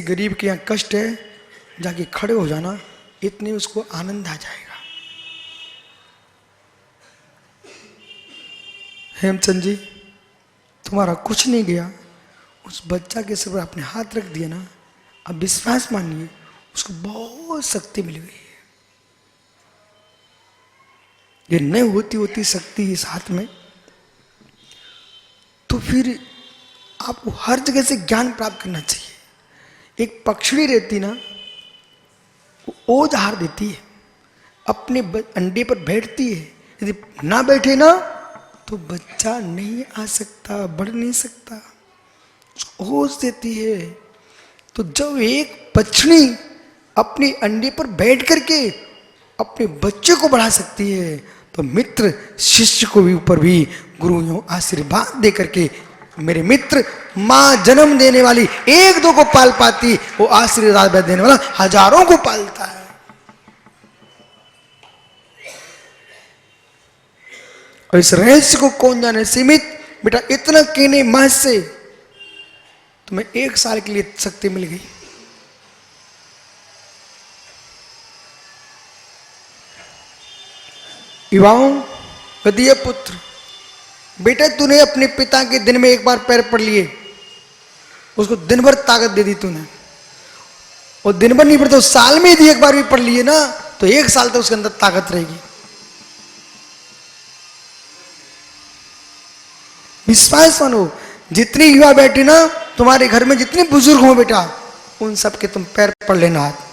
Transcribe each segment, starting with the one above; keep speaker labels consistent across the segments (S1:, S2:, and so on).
S1: गरीब के यहाँ कष्ट है, जाके खड़े हो जाना, इतने उसको आनंद आ जाएगा। हेमचंद जी, तुम्हारा कुछ नहीं गया, उस बच्चा के सिर पर आपने हाथ रख दिया ना, अब विश्वास मानिए उसको बहुत शक्ति मिल गई है। ये नहीं होती शक्ति इस हाथ में, तो फिर आपको हर जगह से ज्ञान प्राप्त करना चाहिए। एक पक्षी रहती ना, वो ओज हार देती है, अपने अंडे पर बैठती है, यदि ना बैठे ना तो बच्चा नहीं आ सकता, बढ़ नहीं सकता, उसको ओज देती है। तो जब एक पक्षी अपने अंडे पर बैठ करके अपने बच्चे को बढ़ा सकती है, तो मित्र शिष्य को भी ऊपर भी गुरु यूं आशीर्वाद दे करके, मेरे मित्र मां जन्म देने वाली एक दो को पाल पाती, वो आशीर्वाद देने वाला हजारों को पालता है। और इस रहस्य को कौन जाने, सीमित बेटा इतना कहने महज से तुम्हें 1 साल के लिए शक्ति मिल गई। युवाओं, गदीय पुत्र, बेटे तूने अपने पिता के दिन में एक बार पैर पड़ लिए, उसको दिन भर ताकत दे दी तूने, और दिन भर नहीं पड़ता तो साल में यदि एक बार भी पढ़ लिए ना, तो 1 साल तक उसके अंदर ताकत रहेगी। विश्वास मानो, जितनी युवा बैठे ना तुम्हारे घर में, जितने बुजुर्ग हो बेटा, उन सब के तुम पैर पड़ लेना हाथ,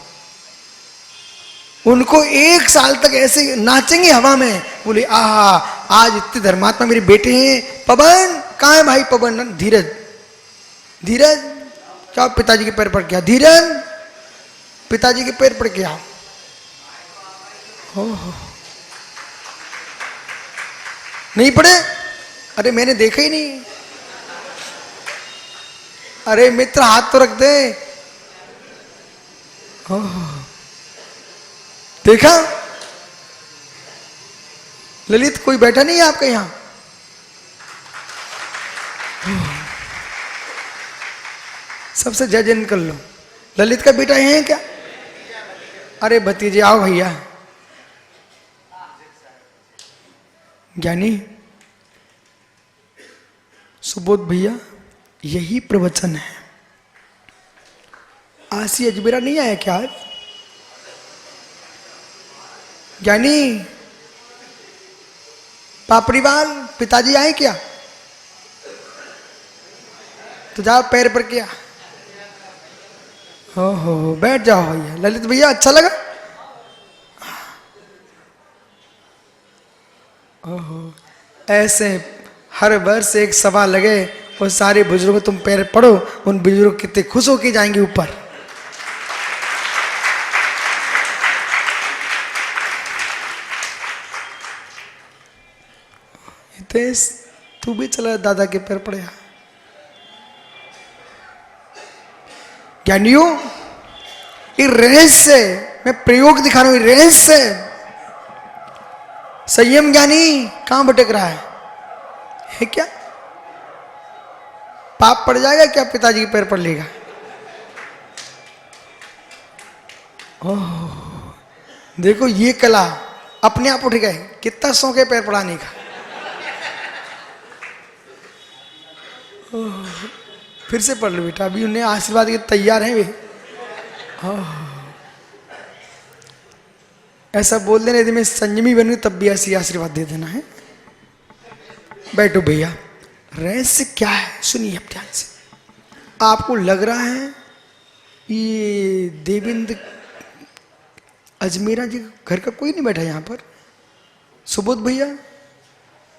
S1: उनको 1 साल तक ऐसे नाचेंगे हवा में, बोले आहा आज इतने धर्मात्मा मेरे बेटे हैं। पवन कहाँ है भाई? पवन, धीरज, धीरज क्या पिताजी के पैर पड़ गया, धीरज पिताजी के पैर पड़ गया। नहीं पड़े? अरे मैंने देखा ही नहीं। अरे मित्र हाथ तो रख दे। देखा ललित, कोई बैठा नहीं है आपके यहां? सबसे जय जन कर लो। ललित का बेटा है क्या? अरे भतीजे आओ भैया। ज्ञानी सुबोध भैया, यही प्रवचन है। आसी अजमेरा नहीं आया क्या आज? ज्ञानी पापड़ीवाल पिताजी आए क्या? तो जाओ पैर पर क्या। हो बैठ जाओ भैया। ललित भैया अच्छा लगा? ओहो, ऐसे हर वर्ष एक सभा लगे और सारे बुजुर्ग तुम पैर पड़ो, उन बुजुर्ग कितने खुश होके जाएंगे ऊपर। हितेश तू भी चला दादा के पैर पड़े। ज्ञानियों, ये रहस्य मैं प्रयोग दिखा रहा हूं, रहस्य। संयम ज्ञानी कहां भटक रहा है क्या? पाप पड़ जाएगा क्या? पिताजी के पैर पड़ लेगा? ओह देखो ये कला अपने आप उठ गए। कितना शौक है पैर पड़ाने का। फिर से पढ़ लो बेटा, अभी उन्हें आशीर्वाद के तैयार हैं वे। ऐसा बोल देना, यदि मैं संयमी बनूं तब भी ऐसी आशीर्वाद दे देना है। बैठो भैया। रहस्य क्या है सुनिए अब ध्यान से। आपको लग रहा है ये देवेंद्र अजमेरा जी घर का कोई नहीं बैठा यहां पर? सुबोध भैया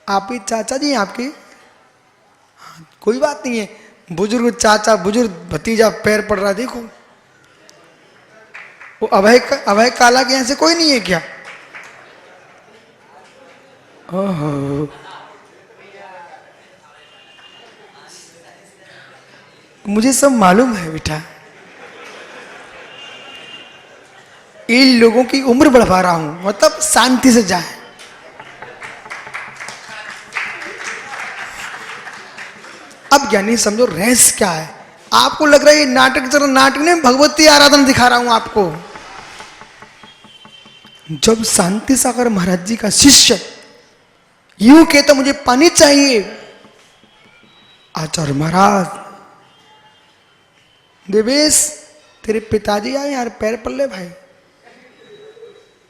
S1: आप ही चाचा जी हैं आपके? हाँ, कोई बात नहीं है। बुजुर्ग चाचा, बुजुर्ग भतीजा पैर पड़ रहा, देखो। वो अभय काला के यहां से कोई नहीं है क्या? ओहो, मुझे सब मालूम है बेटा। इन लोगों की उम्र बढ़वा रहा हूं, मतलब शांति से जाए। अब ज्ञानी समझो रहस्य क्या है। आपको लग रहा है ये नाटक चल रहा, नाटक में भगवती आराधना दिखा रहा हूं आपको। जब शांति सागर महाराज जी का शिष्य यूं कहता मुझे पानी चाहिए, आचार्य महाराज, देवेश तेरे पिताजी आए यार, पैर पल्ले भाई,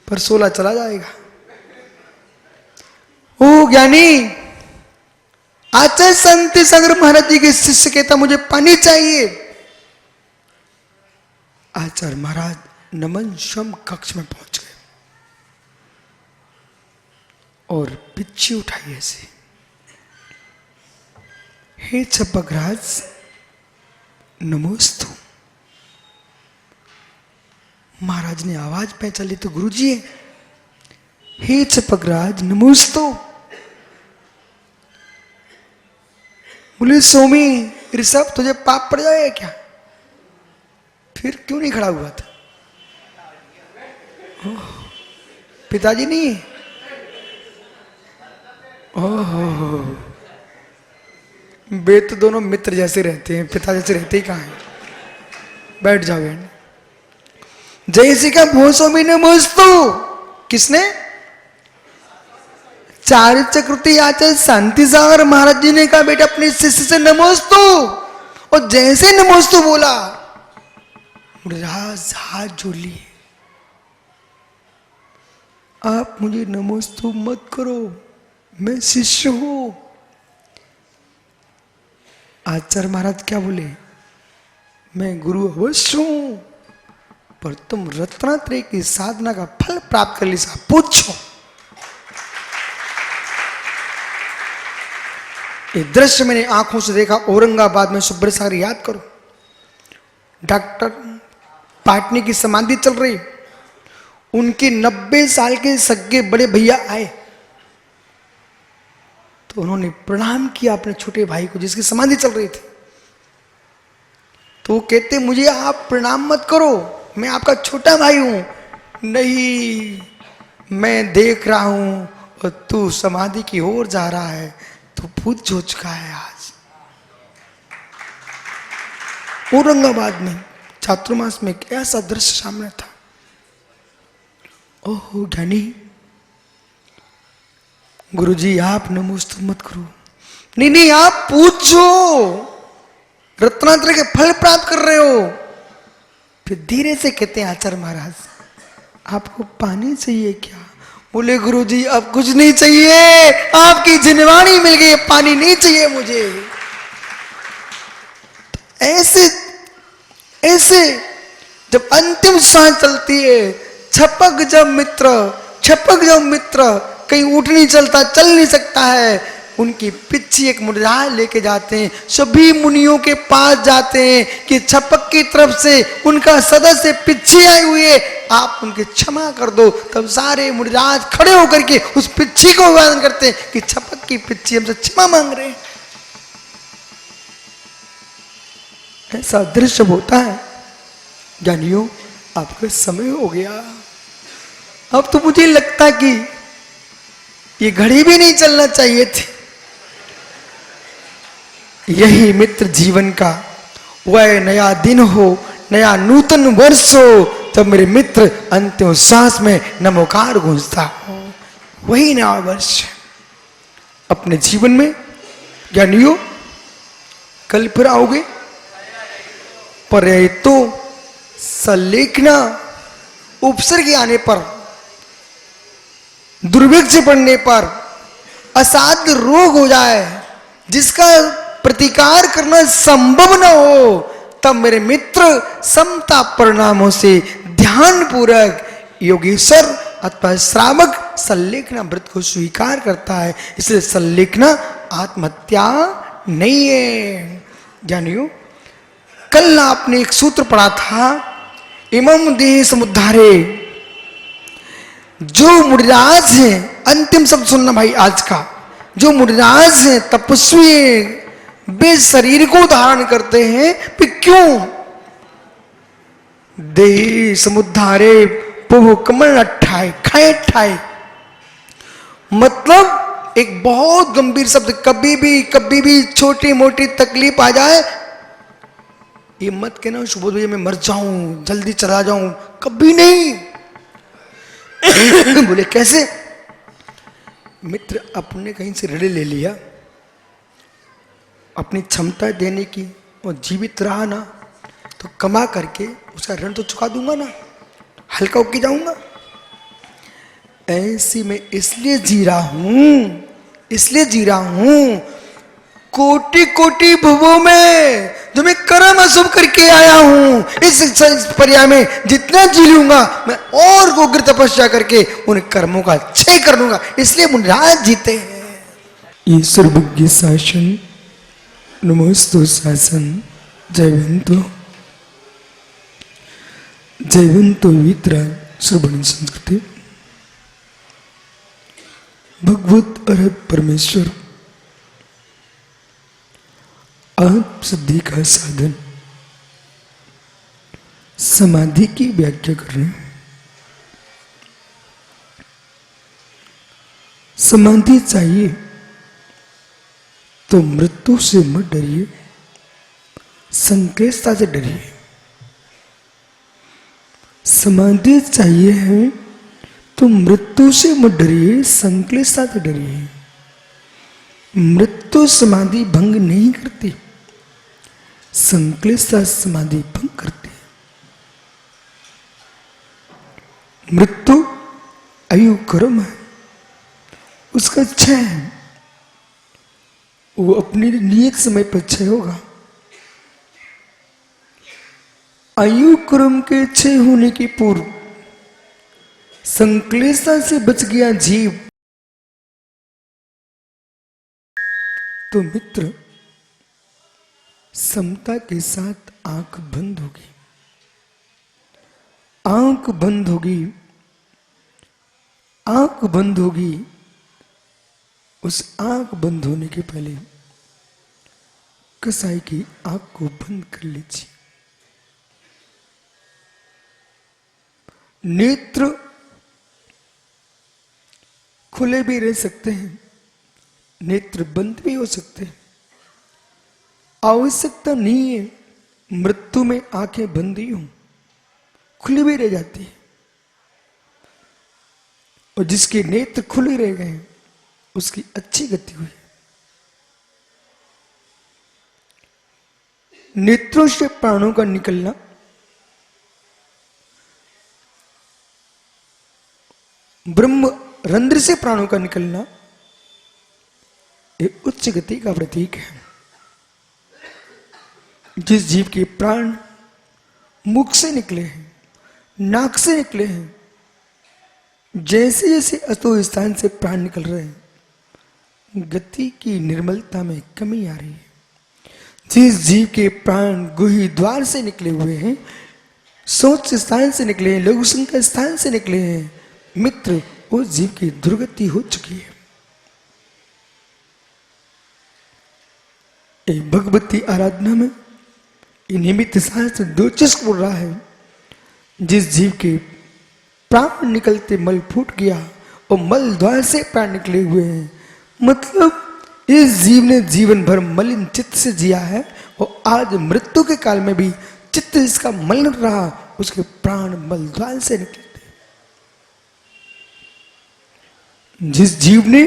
S1: पर 16 चला जाएगा। ओ ज्ञानी, आचार्य शांति सागर महाराज जी के शिष्य कहता मुझे पानी चाहिए। आचार्य महाराज नमन स्वयं कक्ष में पहुंच गए और पिच्ची उठाई ऐसे, हे चपकराज नमोस्तु। महाराज ने आवाज पहचान ली तो गुरुजी है। हे चपकराज नमोस्तु। बोले स्वामी ऋषभ तुझे पाप पड़ जाएगा क्या? फिर क्यों नहीं खड़ा हुआ था? पिताजी नहीं? ओहो, वे तो दोनों मित्र जैसे रहते हैं, पिता जैसे रहते ही कहाँ हैं। बैठ जाओ बहन। जैसे का भूस्वामी ने मुझतो, किसने? चार चक्रवर्ती आचार्य शांति सागर महाराज जी ने कहा बेटा अपने शिष्य से नमोस्तु, और जैसे नमोस्तु बोला मुराज हाथ जोड़ लिए, आप मुझे नमोस्तु मत करो, मैं शिष्य हूं। आचार्य महाराज क्या बोले? मैं गुरु अवश्य हूं, पर तुम रत्नात्रय की साधना का फल प्राप्त कर ली साहब, पूछो। ये दृश्य मैंने आंखों से देखा औरंगाबाद में। सुब्रत सागर याद करो, डॉक्टर पाटनी की समाधि चल रही, उनके 90 साल के सगे बड़े भैया आए तो उन्होंने प्रणाम किया अपने छोटे भाई को जिसकी समाधि चल रही थी। तो वो कहते मुझे आप प्रणाम मत करो, मैं आपका छोटा भाई हूं। नहीं, मैं देख रहा हूं और तू समाधि की ओर जा रहा है, तो पूछ हो चुका है आज। औरंगाबाद में चातुर्मास में एक ऐसा दृश्य सामने था। ओहो ज्ञानी, गुरुजी आप नमोस्तु मत करो। नहीं नहीं, आप पूछो, रत्नात्रय के फल प्राप्त कर रहे हो। फिर धीरे से कहते हैं आचार्य महाराज आपको पानी चाहिए क्या? बोले गुरुजी अब कुछ नहीं चाहिए, आपकी जिनवाणी मिल गई, पानी नहीं चाहिए मुझे। ऐसे ऐसे जब अंतिम सांस चलती है, छपक जब मित्र कहीं उठ नहीं चलता, चल नहीं सकता है, उनकी पिच्ची एक मुरझाए लेके जाते हैं, सभी मुनियों के पास जाते हैं कि छपक की तरफ से उनका सदस्य पिच्ची आई हुई है, आप उनके क्षमा कर दो। तब सारे मुनिराज खड़े होकर के उस पिच्ची को अभिवादन करते हैं कि छपक की पिच्ची हमसे क्षमा मांग रहे हैं। ऐसा दृश्य होता है। ज्ञानियों आपका समय हो गया, अब तो मुझे लगता कि ये घड़ी भी नहीं चलना चाहिए थी। यही मित्र जीवन का वह नया दिन हो, नया नूतन वर्ष हो, तब मेरे मित्र अंतिम सांस में नमोकार गूंजता हो, वही नया वर्ष। अपने जीवन में ज्ञानियों कल फिर आओगे, पर तो सलेखना उपसर्ग आने पर, दुर्भिक्ष पड़ने पर, असाध्य रोग हो जाए जिसका प्रतिकार करना संभव न हो, तब मेरे मित्र समता परिणामों से ध्यान पूर्वक योगेश्वर अथवा श्रावक सल्लेखना व्रत को स्वीकार करता है। इसलिए सल्लेखना आत्महत्या नहीं है। जानियो, कल आपने एक सूत्र पढ़ा था, इमम देह समुद्धारे। जो मुनिराज हैं, अंतिम शब्द सुनना भाई आज का, जो मुनिराज हैं, तपस्वी हैं, वे शरीर को धारण करते हैं, फिर क्यों? देह समुद्धारे पुह कमल अट्ठाए खाए ठाए। मतलब एक बहुत गंभीर शब्द, कभी भी छोटी मोटी तकलीफ आ जाए ये मत कहना सुबोध भैया मैं मर जाऊं, जल्दी चला जाऊं, कभी नहीं। बोले कैसे? मित्र अपने कहीं से ऋण ले लिया, अपनी क्षमता देने की, और जीवित रहा ना तो कमा करके उसका ऋण तो चुका दूंगा ना, हल्का होके जाऊंगा। ऐसी मैं इसलिए जी रहा हूं, इसलिए जी रहा हूं, कोटि कोटि भवों में जो मैं कर्म अशुभ करके आया हूं, इस पर्याय में जितना जी लूंगा मैं और उग्र तपस्या करके उन कर्मों का क्षय कर लूंगा, इसलिए मुनिराज जीते हैं। ये सर्वज्ञ शासन नमोस्तु शासन जयवंतो जयवंतो वितराग श्रवण संस्कृति भगवत अर्हत परमेश्वर आप सिद्धि का साधन समाधि की व्याख्या कर रहे हैं। समाधि चाहिए तो मृत्यु से मत डरिए, संक्लेशता से डरिए। समाधि चाहिए है तो मृत्यु से मत डरिए, संक्लेशता से डरिए। मृत्यु समाधि भंग नहीं करती, संक्लेशता समाधि भंग करती है। मृत्यु आयु कर्म है, उसका क्षय है, वो अपने नियत समय पर क्षय होगा। आयु कर्म के क्षय होने के पूर्व संक्लेशता से बच गया जीव तो मित्र समता के साथ आंख बंद होगी, आंख बंद होगी, आंख बंद होगी। उस आंख बंद होने के पहले कसाई की आंख को बंद कर लीजिए। नेत्र खुले भी रह सकते हैं, नेत्र बंद भी हो सकते हैं, आवश्यकता नहीं है मृत्यु में आंखें बंद ही हों, खुली भी रह जाती है। और जिसके नेत्र खुले रह गए उसकी अच्छी गति हुई। नेत्रों से प्राणों का निकलना ब्रह्म रंध्र से प्राणों का निकलना एक उच्च गति का प्रतीक है। जिस जीव के प्राण मुख से निकले हैं, नाक से निकले हैं, जैसे जैसे अतो स्थान से प्राण निकल रहे हैं, गति की निर्मलता में कमी आ रही है। जिस जीव के प्राण गुही द्वार से निकले हुए हैं, सोच स्थान से निकले हैं, लघु संख्या स्थान से निकले हैं, मित्र उस जीव की दुर्गति हो चुकी है। भगवती आराधना में निमित्त शास्त्र दो चीज बोल रहा है। जिस जीव के प्राण निकलते मल फूट गया और मल द्वार से प्राण निकले हुए हैं, मतलब इस जीव ने जीवन भर मलिन चित्त से जिया है और आज मृत्यु के काल में भी चित्त इसका मलिन रहा, उसके प्राण मल द्वार से निकले। जिस जीव ने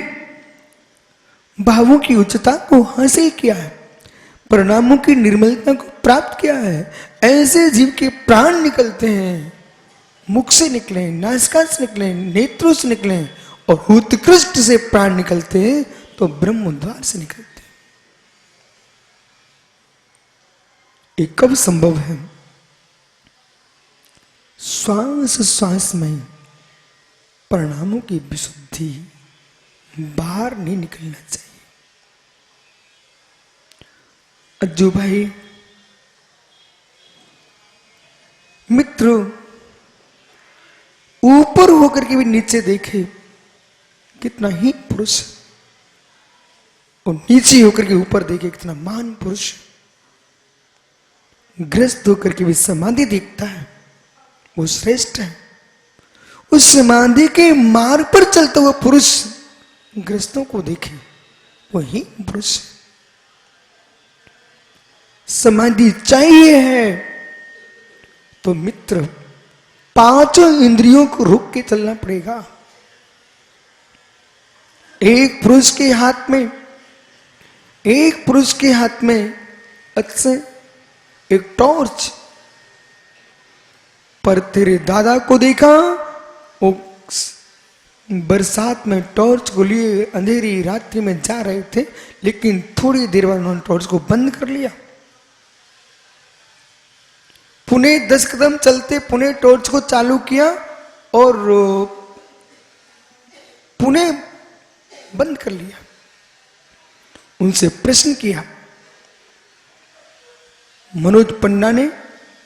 S1: भावों की उच्चता को हासिल किया है, परिणामों की निर्मलता को प्राप्त किया है, ऐसे जीव के प्राण निकलते हैं, मुख से निकले, नासिका से निकले, नेत्रों से निकले और उत्कृष्ट से प्राण निकलते हैं तो ब्रह्म द्वार से निकलते हैं। ये कब संभव है? श्वास श्वास में परिणामों की विशुद्धि बाहर नहीं निकलना चाहिए। अज्जू भाई मित्र ऊपर होकर के भी नीचे देखे कितना ही पुरुष, और नीचे होकर के ऊपर देखे कितना महान पुरुष। ग्रस्त होकर के भी समाधि देखता है, वो श्रेष्ठ है। उस समाधि के मार्ग पर चलता हुआ पुरुष ग्रस्तों को देखे, वही पुरुष। समाधि चाहिए है तो मित्र पांचों इंद्रियों को रोक के चलना पड़ेगा। एक पुरुष के हाथ में अक्सर एक टॉर्च, पर तेरे दादा को देखा वो बरसात में टॉर्च को लिए अंधेरी रात्रि में जा रहे थे, लेकिन थोड़ी देर बाद उन्होंने टॉर्च को बंद कर लिया। पुनः 10 कदम चलते पुनः टॉर्च को चालू किया और पुनः बंद कर लिया। उनसे प्रश्न किया, मनोज पन्ना ने,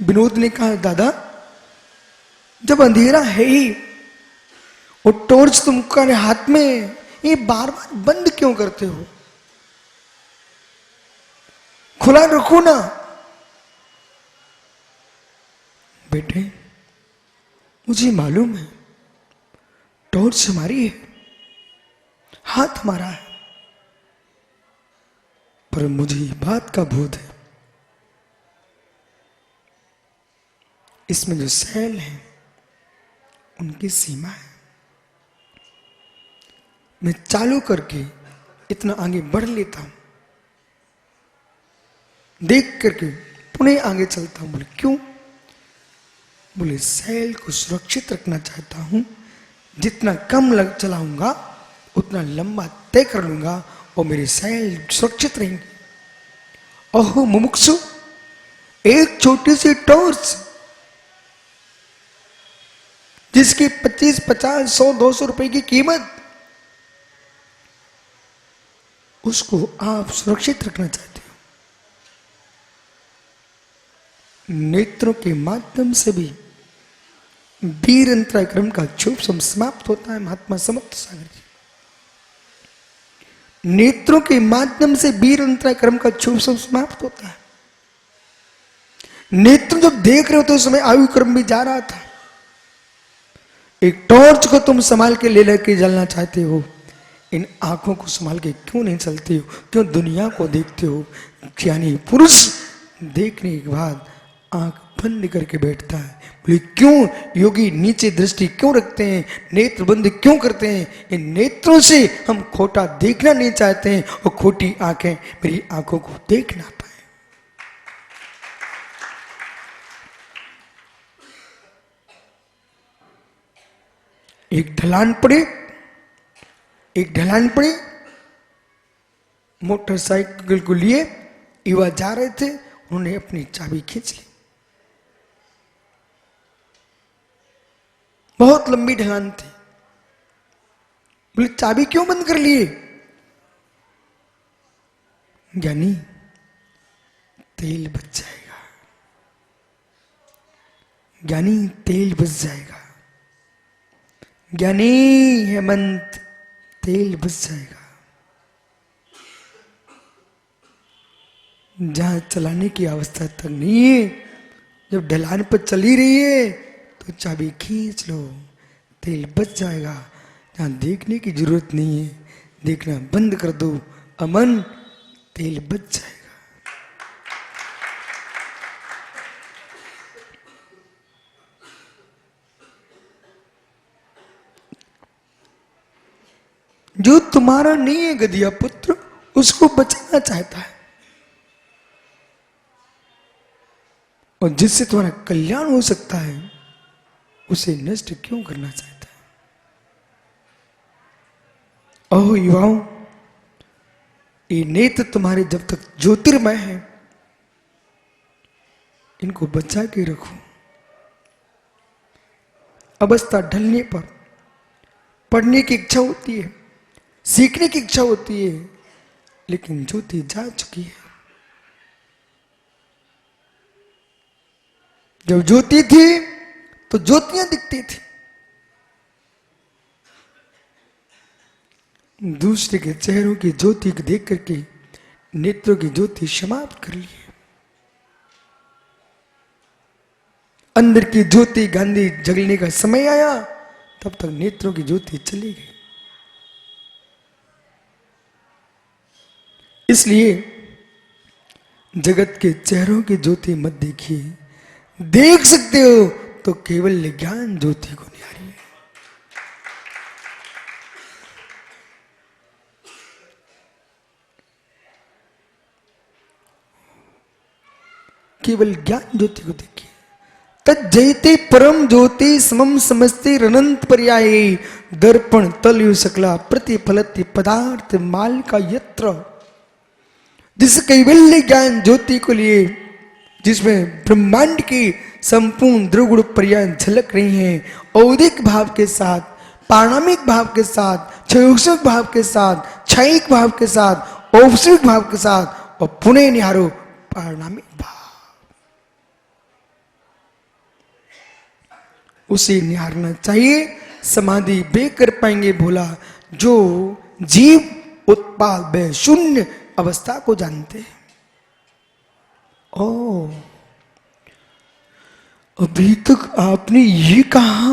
S1: विनोद ने कहा, दादा जब अंधेरा है ही और टॉर्च तुम्हारे हाथ में, ये बार बार बंद क्यों करते हो? खुला रखो ना। बेटे मुझे मालूम है टॉर्च हमारी है, हाथ हमारा है, पर मुझे बात का बोध है इसमें जो सेल है उनकी सीमा है। मैं चालू करके इतना आगे बढ़ लेता हूं, देख करके पुनः आगे चलता हूं। बोले क्यों? बोले सेल को सुरक्षित रखना चाहता हूं, जितना कम चलाऊंगा उतना लंबा तय कर लूंगा और मेरे सेल सुरक्षित रहेंगे। ओहो मुमुक्षु, एक छोटी सी टॉर्च जिसकी 25, 50, 100, 200 रुपए की कीमत, उसको आप सुरक्षित रखना चाहते हो। नेत्रों के माध्यम से भी वीर अंतराय क्रम का शुभ समाप्त होता है। महात्मा समर्थ सागर जी, नेत्रों के माध्यम से वीर अंतराय क्रम का शुभ समाप्त होता है। नेत्र जब देख रहे होते उस समय आयु क्रम भी जा रहा था। एक टॉर्च को तुम संभाल के ले लेके जलना चाहते हो, इन आंखों को संभाल के क्यों नहीं चलते हो? क्यों दुनिया को देखते हो? ज्ञानी पुरुष देखने के बाद आंख बंद करके बैठता है। बोले क्यों? योगी नीचे दृष्टि क्यों रखते हैं, नेत्र बंद क्यों करते हैं? इन नेत्रों से हम खोटा देखना नहीं चाहते हैं और खोटी आंखें मेरी आंखों को देख ना पाए। एक ढलान पड़े, मोटरसाइकिल को लिए युवा जा रहे थे, उन्होंने अपनी चाबी खींच ली। बहुत लंबी ढलान थी। बोले चाबी क्यों बंद कर लिए? ज्ञानी तेल बच जाएगा, ज्ञानी तेल बच जाएगा, ज्ञानी हेमंत तेल बच जाएगा। जहां चलाने की अवस्था तक नहीं है, जब ढलान पर चली रही है तो चाबी खींच लो, तेल बच जाएगा। जहां देखने की जरूरत नहीं है, देखना बंद कर दो, अमन तेल बच जाएगा। जो तुम्हारा नहीं है गधिया पुत्र, उसको बचाना चाहता है, और जिससे तुम्हारा कल्याण हो सकता है उसे नष्ट क्यों करना चाहता है? ओह युवाओं, ये नेत्र तुम्हारे जब तक ज्योतिर्मय है, इनको बचा के रखो। अवस्था ढलने पर पढ़ने की इच्छा होती है, सीखने की इच्छा होती है, लेकिन ज्योति जा चुकी है। जब ज्योति थी तो ज्योतियां दिखती थी, दूसरे के चेहरों की ज्योति को देख करके नेत्रों की ज्योति समाप्त कर ली। अंदर की ज्योति गांधी जगने का समय आया, तब तक नेत्रों की ज्योति चली गई। इसलिए जगत के चेहरों की ज्योति मत देखिए, देख सकते हो तो केवल ज्ञान ज्योति को निहारिए। केवल ज्ञान ज्योति को देखिए। तज्जयते परम ज्योति समम समस्ते अनंत पर्याये, दर्पण तलयु सकला प्रतिफलति पदार्थ माल का यत्र। जिस कैवल्य ज्ञान ज्योति को लिए, जिसमें ब्रह्मांड की संपूर्ण द्रगुण पर्याय झलक रही हैं, औदिक भाव के साथ, पारणामिक भाव के साथ, क्षयोक्षक भाव के साथ, क्षयिक भाव के साथ, औपसरिक भाव के साथ, और पुनः निहारो पारणामिक भाव, उसे निहारना चाहिए। समाधि वे कर पाएंगे भोला जो जीव उत्पाद व शून्य अवस्था को जानते हैं। ओ, अभी तक आपने ये कहा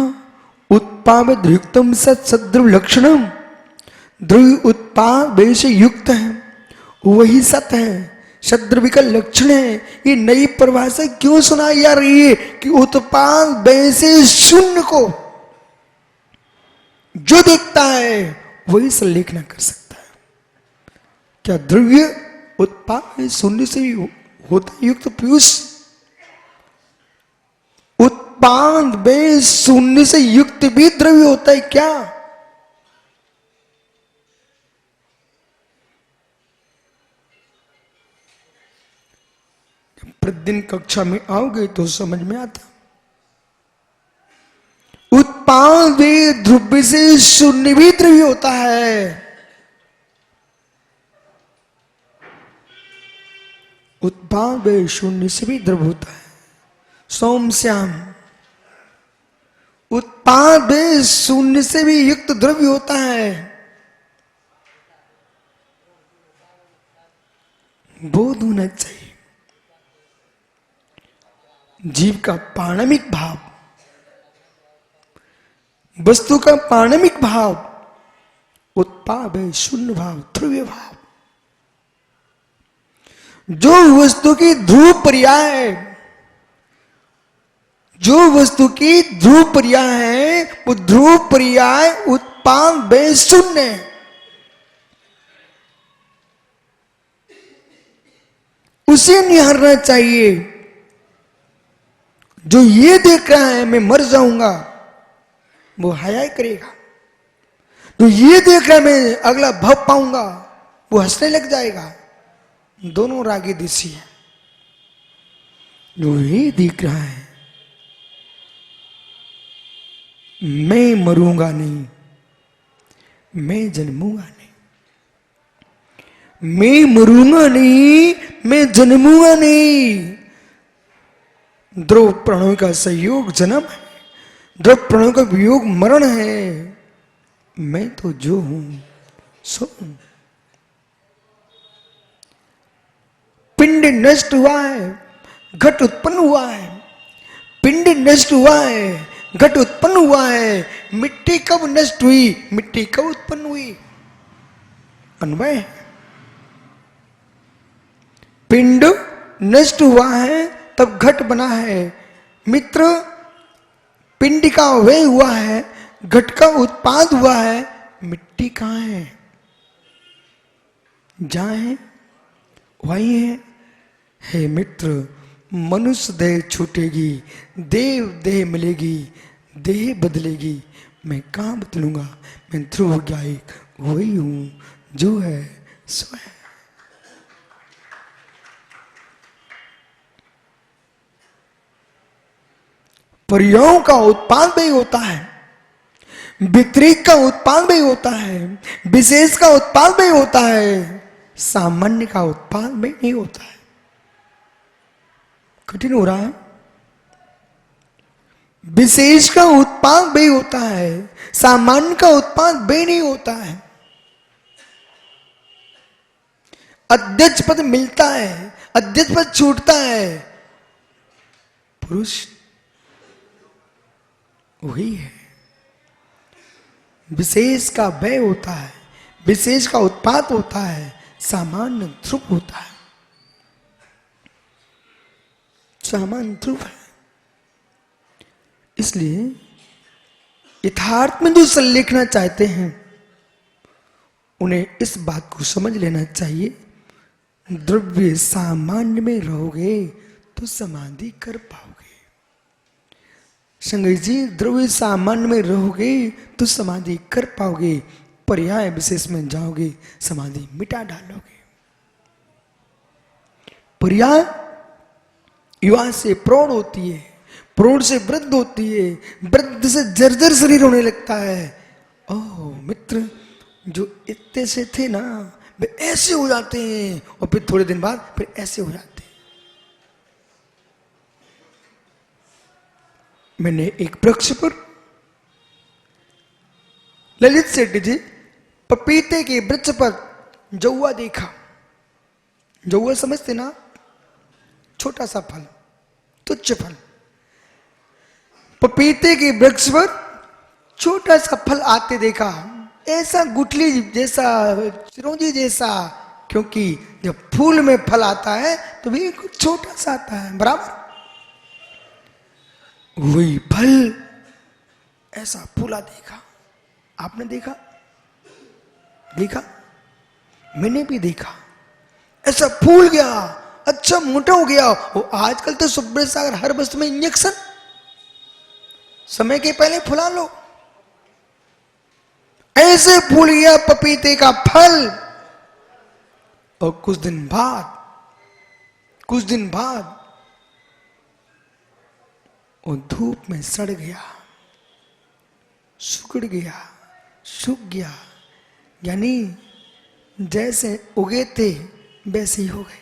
S1: उत्पाद युक्तम सत सद्रव लक्षणम, द्रव्य उत्पाद वे से युक्त है, वही सत है, सद्रव्य का लक्षण है। ये नई परिभाषा क्यों सुनाई जा रही है कि उत्पाद वे से शून्य को जो देखता है वही संलेखना कर सकता है। क्या द्रव्य उत्पाद शून्य से होता है युक्त? पीयूष, उत्पाद वे शून्य से युक्त भी द्रव्य होता है क्या? प्रतिदिन कक्षा में आओगे तो समझ में आता। उत्पाद वे द्रव्य से शून्य भी द्रव्य होता है। उत्पाद वे शून्य से भी द्रव्य होता है। सोम श्याम, उत्पाद वे शून्य से भी युक्त द्रव्य होता है। बोध होना चाहिए। जीव का पारणामिक भाव, वस्तु का पारणामिक भाव, उत्पाद है शून्य भाव, ध्रुवीय भाव। जो वस्तु की ध्रुव पर्याय है, जो वस्तु की ध्रुव पर्याय है, वो ध्रुव पर्याय उत्पाद व शून्य है। उसे निहारना चाहिए। जो ये देख रहा है मैं मर जाऊंगा, वो हया करेगा। जो ये देख रहा है मैं अगला भव पाऊंगा, वो हंसने लग जाएगा। दोनों रागी देसी है। जो ये देख रहा है मैं मरूंगा नहीं, मैं जन्मूंगा नहीं, मैं मरूंगा नहीं, मैं जन्मूंगा नहीं। द्रव प्रणों का संयोग जन्म है, द्रव प्रणों का वियोग मरण है। मैं तो जो हूं सो हूं। पिंड नष्ट हुआ है, घट उत्पन्न हुआ है। पिंड नष्ट हुआ है, घट उत्पन्न हुआ है। मिट्टी कब नष्ट हुई, मिट्टी कब उत्पन्न हुई? अन्वय है। पिंड नष्ट हुआ है तब घट बना है। मित्र, पिंड का व्यय हुआ है, घट का उत्पाद हुआ है, मिट्टी कहां है? जहां है वही है। हे मित्र, मनुष्य देह छूटेगी, देव देह मिलेगी, देह बदलेगी। मैं कहां बदलूंगा? मैं ध्रुव ज्ञायक वही हूं जो है सो है। पर्यायों का उत्पाद भी होता है, व्यतिरिक्त का उत्पाद भी होता है, विशेष का उत्पाद भी होता है, सामान्य का उत्पाद भी नहीं होता है। कठिन हो रहा है। विशेष का उत्पाद भी होता है, सामान्य का उत्पाद भी नहीं होता है। अध्यक्ष पद मिलता है, अध्यक्ष पद छूटता है। पुरुष वही है। विशेष का व्यय होता है, विशेष का उत्पाद होता है, सामान्य ध्रुव होता है। समान ध्रुव है। इसलिए यथार्थ में जो संलेखना चाहते हैं उन्हें इस बात को समझ लेना चाहिए, द्रव्य सामान्य में रहोगे तो समाधि कर पाओगे। संगत जी, द्रव्य सामान्य में रहोगे तो समाधि कर पाओगे, पर्याय विशेष में जाओगे समाधि मिटा डालोगे। पर्याय युवा से प्रौढ़ होती है, प्रौढ़ से वृद्ध होती है, वृद्ध से जर्जर शरीर होने लगता है। ओह मित्र, जो इतने से थे ना वे ऐसे हो जाते हैं और फिर थोड़े दिन बाद फिर ऐसे हो जाते हैं। मैंने एक वृक्ष पर ललित सेठ जी पपीते के वृक्ष पर जौआ देखा। जौआ समझते ना, छोटा सा फल, तुच्छ फल। पपीते के वृक्ष पर छोटा सा फल आते देखा, ऐसा गुठली जैसा, चिरौंजी जैसा, क्योंकि जब फूल में फल आता है तो भी कुछ छोटा सा आता है, बराबर। वही फल ऐसा फूला देखा। आपने देखा? देखा? मैंने भी देखा। ऐसा फूल गया, अच्छा मोटा हो गया। वो आजकल तो सुब्रत सागर हर वस्तु में इंजेक्शन, समय के पहले फुला लो। ऐसे फूल गया पपीते का फल और कुछ दिन बाद वो धूप में सड़ गया, सुकड़ गया, सूख गया। यानी जैसे उगे थे वैसे ही हो गए,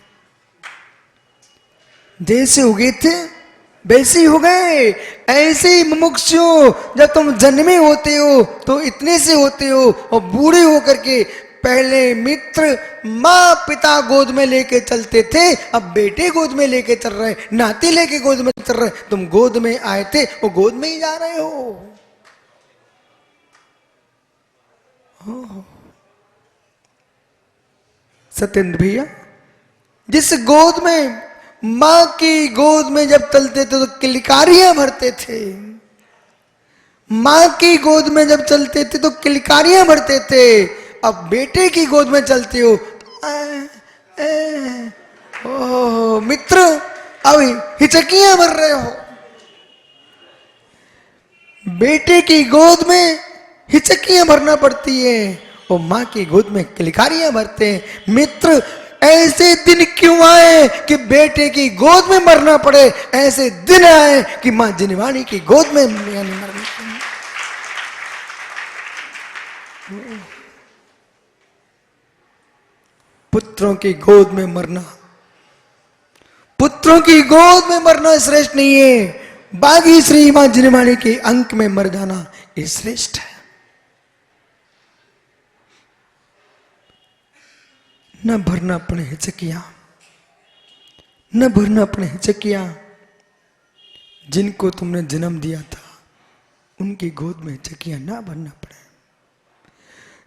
S1: जैसे उगे थे वैसे ही हो गए। ऐसे ही मुमुक्षु, जब तुम जन्मे होते हो तो इतने से होते हो और बूढ़े होकर के पहले मित्र माँ पिता गोद में लेके चलते थे, अब बेटे गोद में लेके चल रहे, नाती लेके गोद में चल रहे। तुम गोद में आए थे वो गोद में ही जा रहे हो। सत्येंद्र भैया, जिस गोद में, मां की गोद में जब चलते थे तो किलकारियां भरते थे। मां की गोद में जब चलते थे तो किलकारियां भरते थे। अब बेटे की गोद में चलते हो तो ओह मित्र, अब हिचकियां भर रहे हो। बेटे की गोद में हिचकियां भरना पड़ती है और मां की गोद में किलकारियां भरते हैं। मित्र, ऐसे दिन क्यों आए कि बेटे की गोद में मरना पड़े? ऐसे दिन आए कि मां जिनवाणी की गोद में मरना पड़े। पुत्रों की गोद में मरना, पुत्रों की गोद में मरना श्रेष्ठ नहीं है। बागी श्री मां जिनवाणी के अंक में मर जाना ये श्रेष्ठ है। न भरना अपने हिचकियां, न भरना अपने हिचकियां। जिनको तुमने जन्म दिया था उनकी गोद में हिचकियां ना भरना पड़े।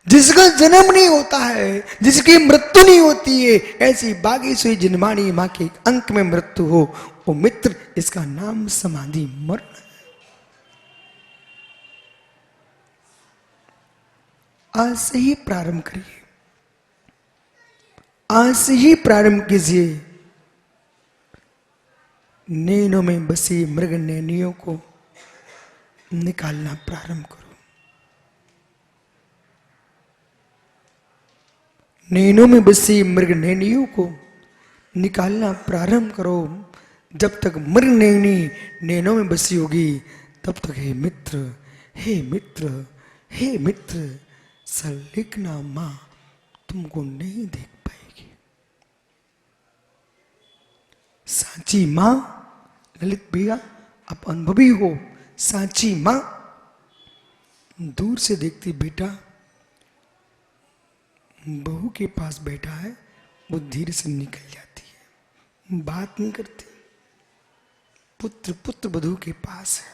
S1: जिसका जन्म नहीं होता है, जिसकी मृत्यु नहीं होती है, ऐसी बागी सुई जिनवाणी मां के अंक में मृत्यु हो, वो मित्र, इसका नाम समाधि मरण है। आज से ही प्रारंभ करिए, आज से ही प्रारंभ कीजिए। नैनों में बसी मृग नैनियों को निकालना प्रारंभ करो। नैनों में बसी मृग नैनियों को निकालना प्रारंभ करो। जब तक मृग नैनी नैनों में बसी होगी तब तक हे मित्र, हे मित्र, हे मित्र, संलेखना मां तुमको नहीं देख पाएगी। सांची मां, ललित भैया आप अनुभवी हो, सांची मां दूर से देखती, बेटा बहू के पास बैठा है, वो धीरे से निकल जाती है, बात नहीं करती। पुत्र वधू के पास है,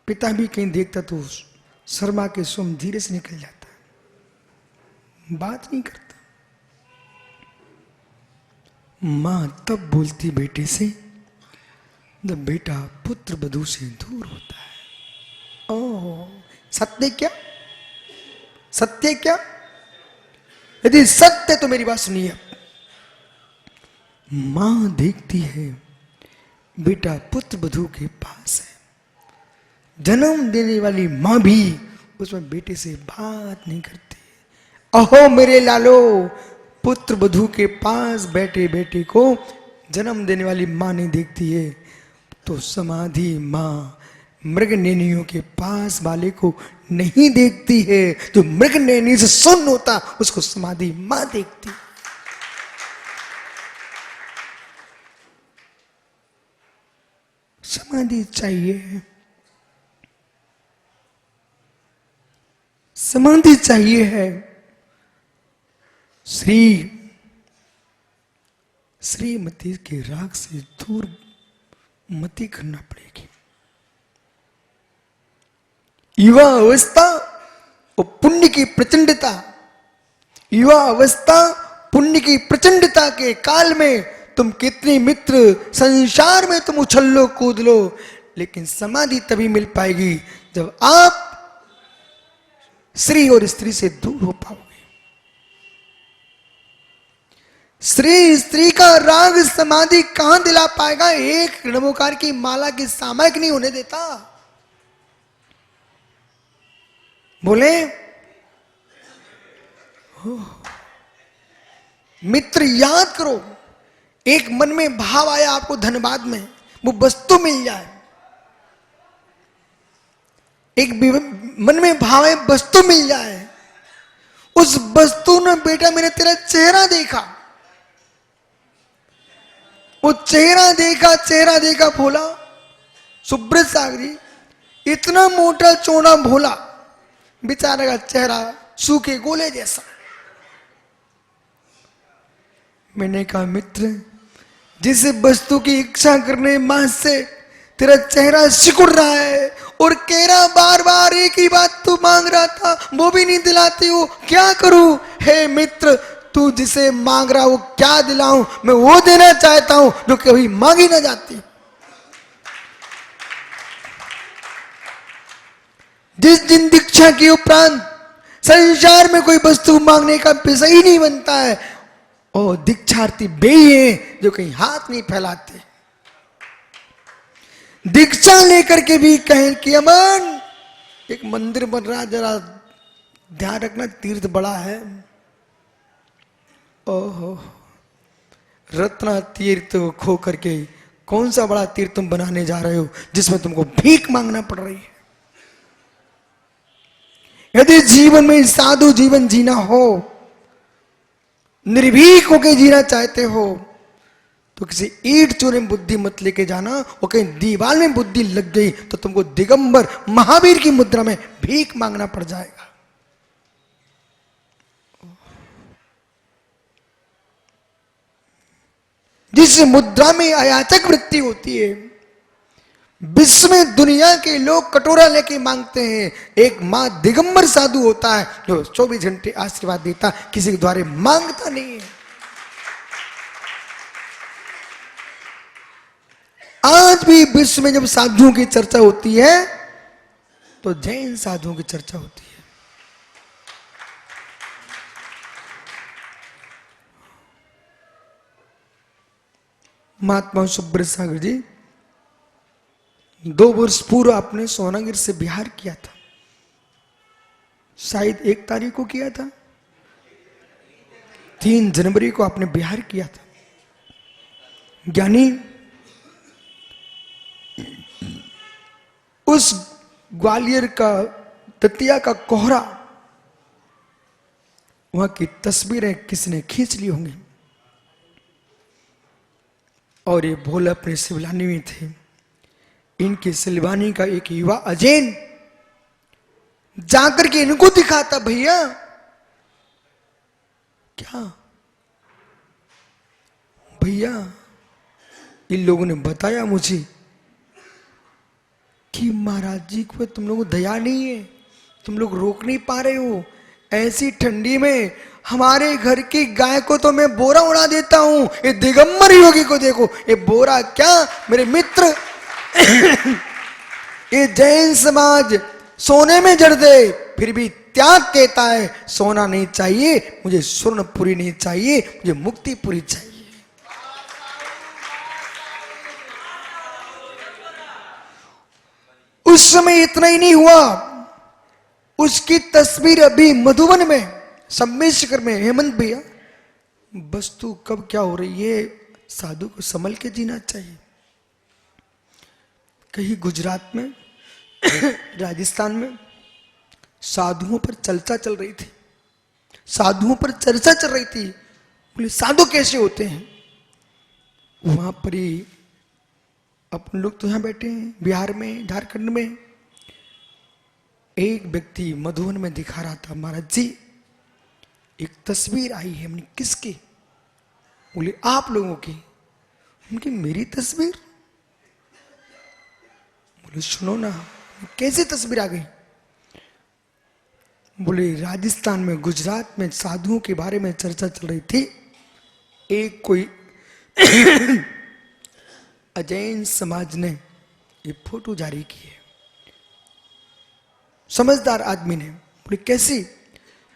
S1: पिता भी कहीं देखता तो शर्मा के स्वयं धीरे से निकल जाता है, बात नहीं करता। मां तब बोलती बेटे से जब बेटा पुत्र वधू से दूर होता है। ओह, सत्य क्या? सत्य क्या? यदि सत्य तो मेरी बात सुनिए। मां देखती है बेटा पुत्र वधू के पास है, जन्म देने वाली मां भी उसमें बेटे से बात नहीं करती। अहो मेरे लालो, पुत्र वधू के पास बैठे बेटे को जन्म देने वाली मां नहीं देखती है, तो समाधि मां मृग नैनियों के पास वाले को नहीं देखती है। तो मृग नैनी से सुन्न होता उसको समाधि मां देखती। समाधि चाहिए, समाधि चाहिए है। श्रीमती के राग से दूर मति करना पड़ेगी। युवा अवस्था और पुण्य की प्रचंडता, युवा अवस्था पुण्य की प्रचंडता के काल में तुम कितने मित्र संसार में तुम उछल लो कूद लो, लेकिन समाधि तभी मिल पाएगी जब आप श्री और स्त्री से दूर हो पाओगे। श्री स्त्री का राग समाधि कहां दिला पाएगा? एक नमोकार की माला की सामयिक नहीं होने देता। बोले मित्र याद करो, एक मन में भाव आया आपको धन्यवाद में, वो वस्तु मिल जाए। एक मन में भाव है वस्तु मिल जाए, उस वस्तु ने बेटा मैंने तेरा चेहरा देखा, वो चेहरा देखा भोला सुब्रत सागरी, इतना मोटा चौड़ा भोला, बेचारे का चेहरा सूखे गोले जैसा। मैंने कहा मित्र, जिस वस्तु की इच्छा करने मां से तेरा चेहरा सिकुड़ रहा है और कह रहा बार बार एक ही बात तू मांग रहा था वो भी नहीं दिलाती हो, क्या करूं? हे मित्र, तू जिसे मांग रहा हो क्या दिलाऊं? मैं वो देना चाहता हूं जो कभी मांगी ना जाती। जिस दिन दीक्षा के उपरांत संसार में कोई वस्तु मांगने का विषय ही नहीं बनता है, और दीक्षार्थी वे हैं जो कहीं हाथ नहीं फैलाते। दीक्षा लेकर के भी कहें कि अमन एक मंदिर बन रहा, जरा ध्यान रखना, तीर्थ बड़ा है। ओहो, रत्ना तीर्थ खो करके कौन सा बड़ा तीर्थ तुम बनाने जा रहे हो जिसमें तुमको भीख मांगना पड़ रही है? यदि जीवन में साधु जीवन जीना हो, निर्भीक होकर जीना चाहते हो, तो किसी ईंट चूरे में बुद्धि मत लेके जाना, और कहीं दीवार में बुद्धि लग गई तो तुमको दिगंबर महावीर की मुद्रा में भीख मांगना पड़ जाएगा। जिस मुद्रा में अयाचक वृत्ति होती है, विश्व में दुनिया के लोग कटोरा लेके मांगते हैं, एक मां दिगंबर साधु होता है जो 24 घंटे आशीर्वाद देता, किसी के द्वारे मांगता नहीं है। आज भी विश्व में जब साधुओं की चर्चा होती है तो जैन साधुओं की चर्चा होती है। महात्मा सुब्रत सागर जी 2 वर्ष पूर्व आपने सोनागिर से बिहार किया था, शायद 1 तारीख को किया था, 3 जनवरी को आपने बिहार किया था। ज्ञानी उस ग्वालियर का दतिया का कोहरा, वहां की तस्वीरें किसने खींच ली होंगी, और ये भोला अपने शिवलानी में थे। इनके शिवलानी का एक युवा अजैन जाकर के इनको दिखाता, भैया क्या भैया, इन लोगों ने बताया मुझे कि महाराज जी को तुम लोगों को दया नहीं है, तुम लोग रोक नहीं पा रहे हो, ऐसी ठंडी में हमारे घर की गाय को तो मैं बोरा उड़ा देता हूं, ये दिगंबर योगी को देखो, ये बोरा क्या मेरे मित्र ये जैन समाज सोने में जड़ दे फिर भी त्याग कहता है सोना नहीं चाहिए मुझे, स्वर्णपुरी नहीं चाहिए मुझे, मुक्तिपुरी चाहिए। उस समय इतना ही नहीं हुआ, उसकी तस्वीर अभी मधुबन में सम्मेशकर में, हेमंत भैया वस्तु कब क्या हो रही है, साधु को संभल के जीना चाहिए। कहीं गुजरात में राजस्थान में साधुओं पर चर्चा चल रही थी, साधुओं पर चर्चा चल रही थी, बोले साधु कैसे होते हैं। वहां पर ही अपन लोग तो यहां बैठे हैं बिहार में, झारखंड में, एक व्यक्ति मधुबन में दिखा रहा था, महाराज जी एक तस्वीर आई है। हमने किसकी? बोले आप लोगों की। उनकी मेरी तस्वीर? बोले सुनो ना, कैसी तस्वीर आ गई? बोले राजस्थान में, गुजरात में साधुओं के बारे में चर्चा चल रही थी, एक कोई अजैन समाज ने ये फोटो जारी की है, समझदार आदमी ने। बोले कैसी?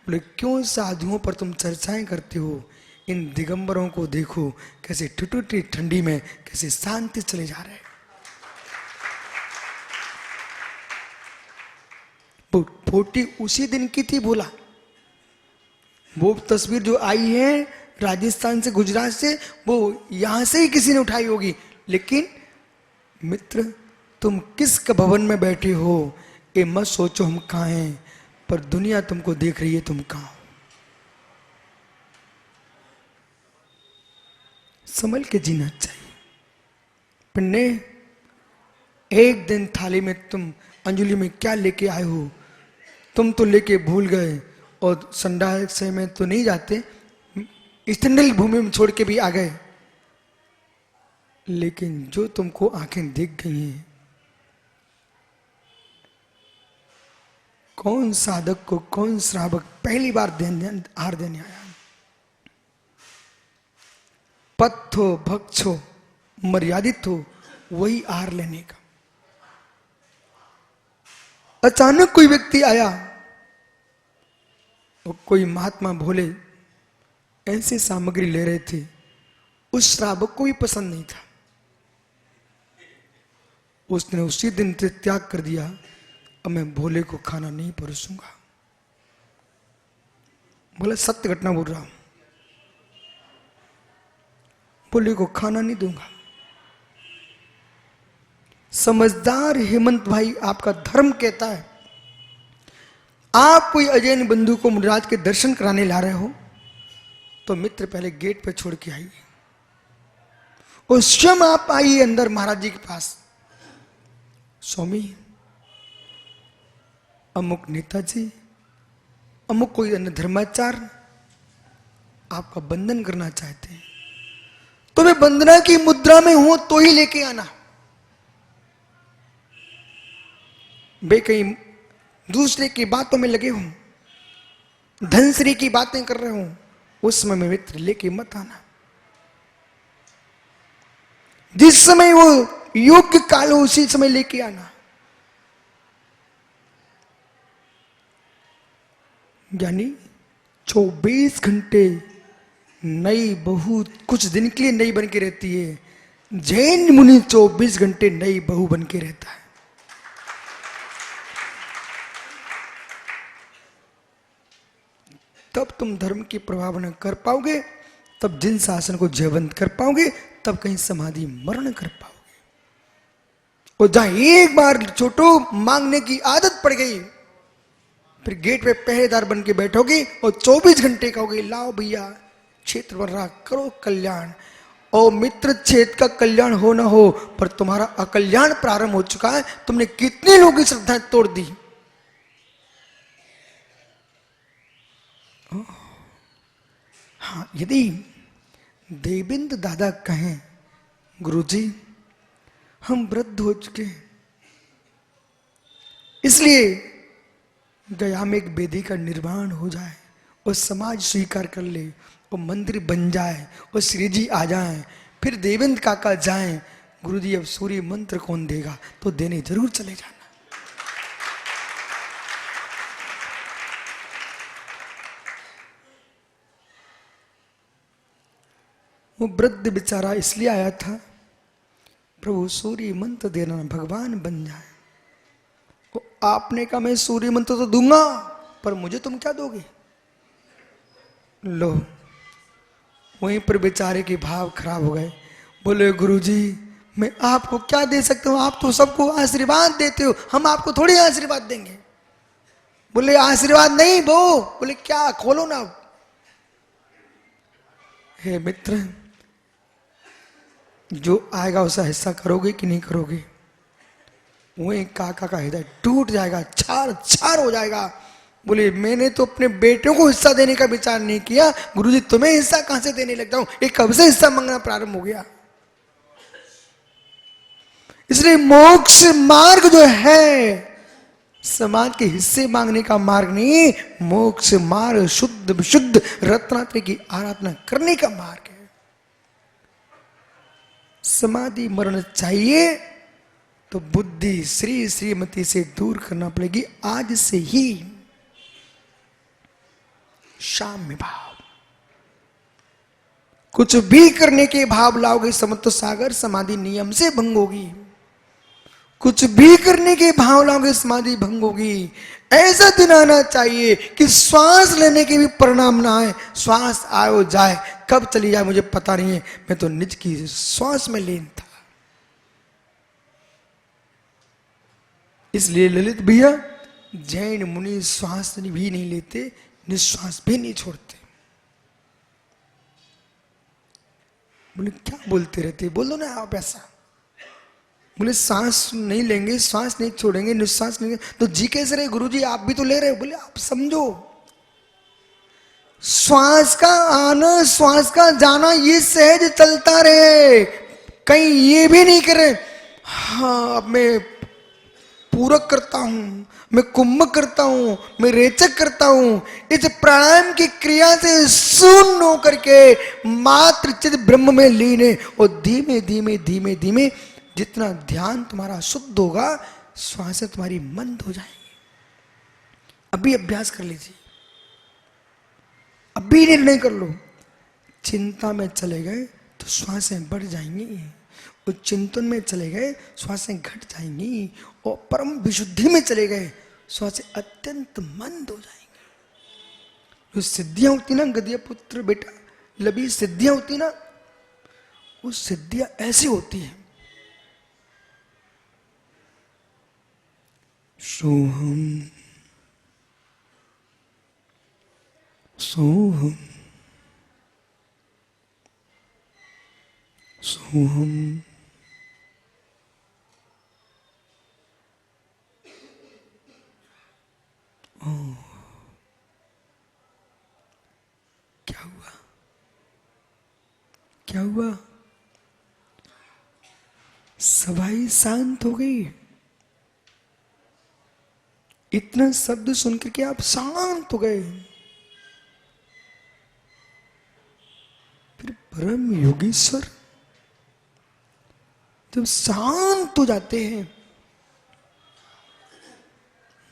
S1: बोले क्यों साधुओं पर तुम चर्चाएं करते हो, इन दिगंबरों को देखो कैसे ठिठुठी ठंडी में कैसे शांति चले जा रहे हैं। वो फोटो उसी दिन की थी। बोला वो तस्वीर जो आई है राजस्थान से, गुजरात से, वो यहां से ही किसी ने उठाई होगी, लेकिन मित्र तुम किस भवन में बैठे हो ये मत सोचो हम कहां हैं, पर दुनिया तुमको देख रही है तुम कहां हो। संभल के जीना चाहिए। पिन्ने एक दिन थाली में तुम अंजलि में क्या लेके आए हो, तुम तो लेके भूल गए, और संडाल से में तो नहीं जाते, स्तनल भूमि में छोड़ के भी आ गए, लेकिन जो तुमको आंखें दिख गई हैं, कौन साधक को, कौन श्रावक पहली बार हार देने आया? पथ हो, भक्ष हो, मर्यादित हो, वही आहार लेने का। अचानक कोई व्यक्ति आया और कोई महात्मा भोले ऐसी सामग्री ले रहे थे, उस श्रावक को भी पसंद नहीं था, उसने उसी दिन से त्याग कर दिया, अब मैं भोले को खाना नहीं परोसूंगा। बोला सत्य घटना बोल रहा हूं, भोले को खाना नहीं दूंगा। समझदार हेमंत भाई, आपका धर्म कहता है आप कोई अजैन बंधु को मुनिराज के दर्शन कराने ला रहे हो तो मित्र पहले गेट पे छोड़ के आइए, और स्वयं आप आइए अंदर महाराज जी के पास। स्वामी अमुक नेताजी, अमुक कोई अन्य धर्माचार्य आपका बंधन करना चाहते हैं, तो वे वंदना की मुद्रा में हो तो ही लेके आना। वे कहीं दूसरे की बातों में लगे हों, धनश्री की बातें कर रहे हों, उस समय में मित्र लेके मत आना। जिस समय वो योग्य काल हो उसी समय लेके आना। यानी 24 घंटे नई बहू कुछ दिन के लिए नई बन के रहती है, जैन मुनि 24 घंटे नई बहू बन के रहता है। तब तुम धर्म की प्रभावना कर पाओगे, तब जिन शासन को जयवंत कर पाओगे, तब कहीं समाधि मरण कर पाओगे। और जहां एक बार छोटो मांगने की आदत पड़ गई, फिर गेट पे पहरेदार बन के बैठोगे और 24 घंटे कहोगे लाओ भैया क्षेत्र बन रहा, करो कल्याण। और मित्र क्षेत्र का कल्याण हो ना हो, पर तुम्हारा अकल्याण प्रारंभ हो चुका है। तुमने कितने लोगों की श्रद्धाएं तोड़ दी। हाँ, यदि देवेंद्र दादा कहें गुरुजी हम वृद्ध हो चुके हैं, इसलिए गया में एक वेदी का निर्माण हो जाए वो समाज स्वीकार कर ले, वो मंदिर बन जाए, वो श्री जी आ जाए, फिर देवेंद्र काका जाएं, गुरुजी अब सूर्य मंत्र कौन देगा, तो देने जरूर चले जाना। वो वृद्ध बेचारा इसलिए आया था, प्रभु सूर्य मंत्र देना, भगवान बन जाए। तो आपने कहा मैं सूर्य मंत्र तो दूंगा, पर मुझे तुम क्या दोगे? लो, वहीं पर बेचारे के भाव खराब हो गए। बोले गुरुजी मैं आपको क्या दे सकता हूं, आप तो सबको आशीर्वाद देते हो, हम आपको थोड़ी आशीर्वाद देंगे। बोले आशीर्वाद नहीं वो, बोले क्या, खोलो ना। हे मित्र, जो आएगा उसका हिस्सा करोगे कि नहीं करोगे? वही काका का हृदय टूट जाएगा, छार छार हो जाएगा। बोले मैंने तो अपने बेटों को हिस्सा देने का विचार नहीं किया, गुरुजी तुम्हें हिस्सा कहां से देने लगता हूं, ये कब से हिस्सा मांगना प्रारंभ हो गया। इसलिए मोक्ष मार्ग जो है समाज के हिस्से मांगने का मार्ग नहीं, मोक्ष मार्ग शुद्ध विशुद्ध रत्नात्रि की आराधना करने का मार्ग है। समाधि मरण चाहिए तो बुद्धि श्री श्रीमती से दूर करना पड़ेगी आज से ही। शाम्य भाव, कुछ भी करने के भाव लाओगे समत्व सागर समाधि नियम से भंग होगी। कुछ भी करने के भाव लाओगे समाधि भंग होगी। ऐसा दिन आना चाहिए कि श्वास लेने के भी परिणाम ना आए, श्वास आए जाए, कब चली जाए मुझे पता नहीं है, मैं तो निज की श्वास में लीन था। इसलिए ललित भैया जैन मुनि श्वास भी नहीं लेते, निश्वास भी नहीं छोड़ते। बोले क्या बोलते रहते, बोलो ना आप ऐसा। बोले सांस नहीं लेंगे, श्वास नहीं छोड़ेंगे, निश्वास नहीं, तो जी कैसे रहे गुरुजी, आप भी तो ले रहे हो। बोले आप समझो, श्वास का आना श्वास का जाना ये सहज चलता रहे, कहीं ये भी नहीं करे हाँ अब मैं पूरक करता हूं, मैं कुंभक करता हूं, मैं रेचक करता हूं। इस प्राणायाम की क्रिया से शून्य होकर के मात्र चित ब्रह्म में लीन है। और धीमे धीमे धीमे धीमे जितना ध्यान तुम्हारा शुद्ध होगा, श्वासें तुम्हारी मंद हो जाएंगी। अभी अभ्यास कर लीजिए, अभी निर्णय कर लो। चिंता में चले गए तो श्वासें बढ़ जाएंगी, और चिंतन में चले गए श्वासें घट जाएंगी, और परम विशुद्धि में चले गए श्वासें अत्यंत मंद हो जाएंगी। जो सिद्धियां होती ना गद्य पुत्र बेटा, लबी सिद्धियां होती ना, वो सिद्धियां ऐसी होती हैं। सोहम सोहम सोहम क्या हुआ, क्या हुआ? सभाई शांत हो गई। इतना शब्द सुनकर के आप शांत हो गए। फिर परम योगीश्वर जब शांत हो जाते हैं,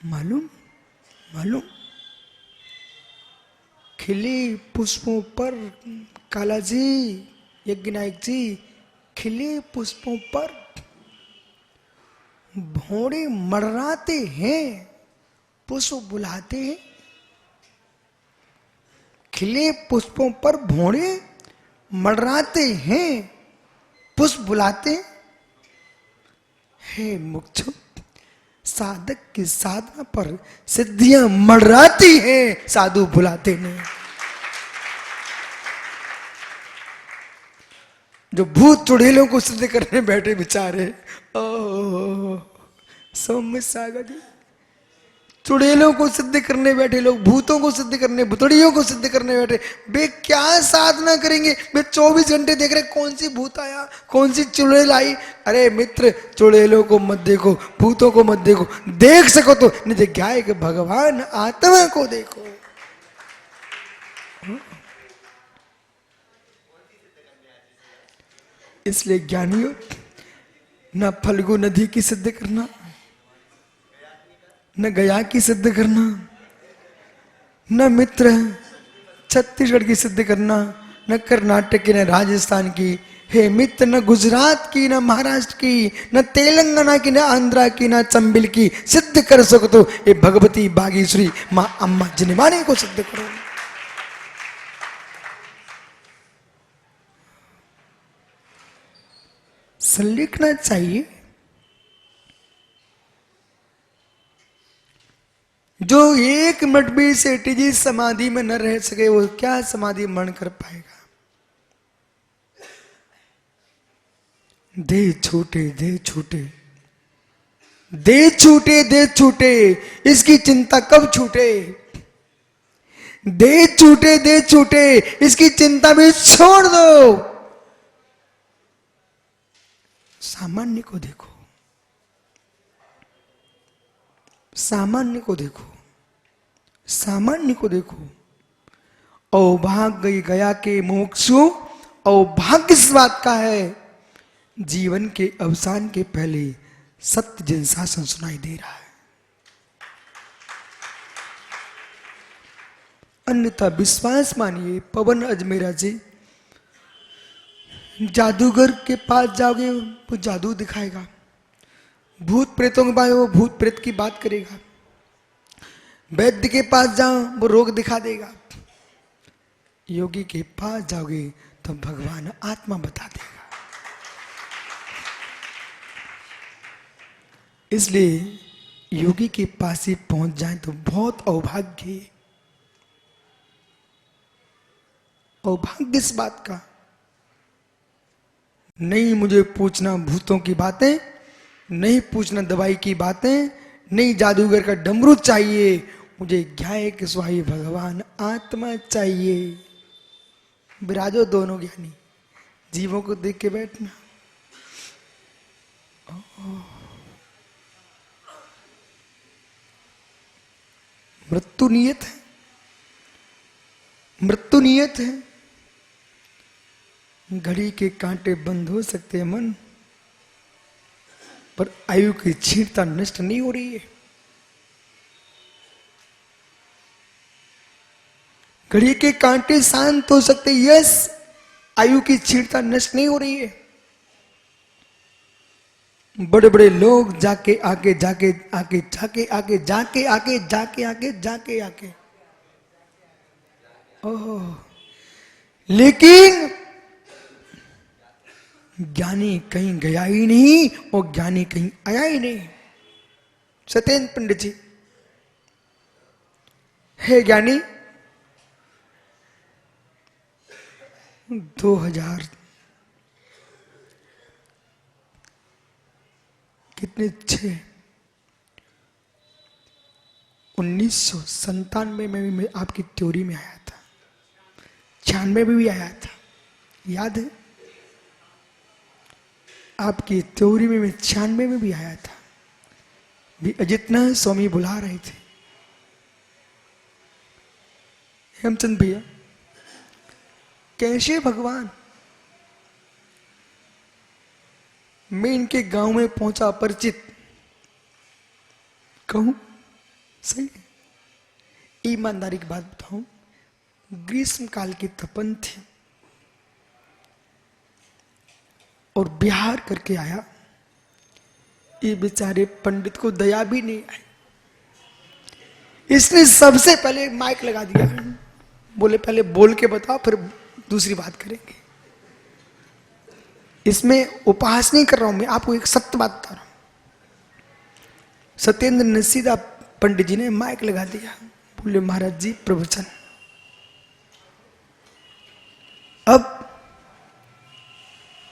S1: मालूम मालूम खिले पुष्पों पर, कालाजी यज्ञनायक जी, खिले पुष्पों पर भौरे मड़राते हैं, पुष्प बुलाते हैं। खिले पुष्पों पर भौरे मड़राते हैं, पुष्प बुलाते हैं। मुक्ष साधक की साधना पर सिद्धियां मड़राती हैं, साधु बुलाते नहीं। जो भूत चुड़ैलों को सिद्ध करने बैठे बेचारे, सौम्य सागर जी, चुड़ैलों को सिद्ध करने बैठे लोग, भूतों को सिद्ध करने, भुतड़ियों को सिद्ध करने बैठे, वे क्या साधना करेंगे? वे 24 घंटे देख रहे कौन सी भूत आया, कौन सी चुड़ैल आई। अरे मित्र, चुड़ैलों को मत देखो, भूतों को मत देखो, देख सको तो निज ज्ञाय के भगवान आत्मा को देखो। इसलिए ज्ञानियों, न फल्गु नदी की सिद्ध करना, न गया की सिद्ध करना, न मित्र छत्तीसगढ़ की सिद्ध करना, न कर्नाटक की, न राजस्थान की, हे मित्र, न गुजरात की, न महाराष्ट्र की, न तेलंगाना की, न आंध्रा की, न चंबिल की सिद्ध कर सको तो ये भगवती बागेश्वरी मां अम्मा जिनेवानी को सिद्ध करो। लिखना चाहिए। जो 1 मिनट भी सेठी जी समाधि में न रह सके वो क्या समाधि मन कर पाएगा। दे छूटे दे छूटे दे छूटे दे छूटे, इसकी चिंता कब छूटे। दे छूटे इसकी चिंता भी छोड़ दो। सामान्य को देखो, सामान्य को देखो, सामान्य को देखो। औभाग्य गया के मोक्षु, औभाग्य इस बात का है जीवन के अवसान के पहले सत्य जन शासन सुनाई दे रहा है। अन्यथा विश्वास मानिए। पवन अजमेरा जी, जादूगर के पास जाओगे वो जादू दिखाएगा, भूत प्रेतों के पास वो भूत प्रेत की बात करेगा, वैद्य के पास जाओ वो रोग दिखा देगा, योगी के पास जाओगे तो भगवान आत्मा बता देगा। इसलिए योगी के पास ही पहुंच जाए तो बहुत औभाग्य है। औभाग्य इस बात का नहीं मुझे पूछना भूतों की बातें, नहीं पूछना दवाई की बातें, नहीं जादूगर का डमरू चाहिए, मुझे ज्ञाय के स्वाही भगवान आत्मा चाहिए। विराजो दोनों ज्ञानी, जीवों को देख के बैठना। मृत्यु नियत है, मृत्यु नियत है। घड़ी के कांटे बंद हो सकते हैं मन, पर आयु की छींटता नष्ट नहीं हो रही है। घड़ी के कांटे शांत हो सकते, यस, आयु की छींटता नष्ट नहीं हो रही है। बड़े बड़े लोग जाके आके जाके आके जाके आके जाके आके जाके आके जाके आके, ओह, लेकिन ज्ञानी कहीं गया ही नहीं और ज्ञानी कहीं आया ही नहीं। सत्येंद्र पंडित जी, हे ज्ञानी, 2000 कितने 1997 में भी मैं आपकी थ्योरी में आया था, 96 में भी आया था, याद है आपकी थ्योरी में मैं 96 में भी आया था। भी अजितना स्वामी बुला रहे थे, हेमचंद भैया कैसे भगवान। मैं इनके गांव में पहुंचा परिचित, कहूं सही है, ईमानदारी की बात बताऊं, ग्रीष्म काल की तपन थी और बिहार करके आया। ये बेचारे पंडित को दया भी नहीं आई, इसने सबसे पहले माइक लगा दिया, बोले पहले बोल के बताओ फिर दूसरी बात करेंगे। इसमें उपहास नहीं कर रहा हूं मैं, आपको एक सत्य बात बता रहा हूं। सत्येंद्र ने सीधा पंडित जी ने माइक लगा दिया, बोले महाराज जी प्रवचन। अब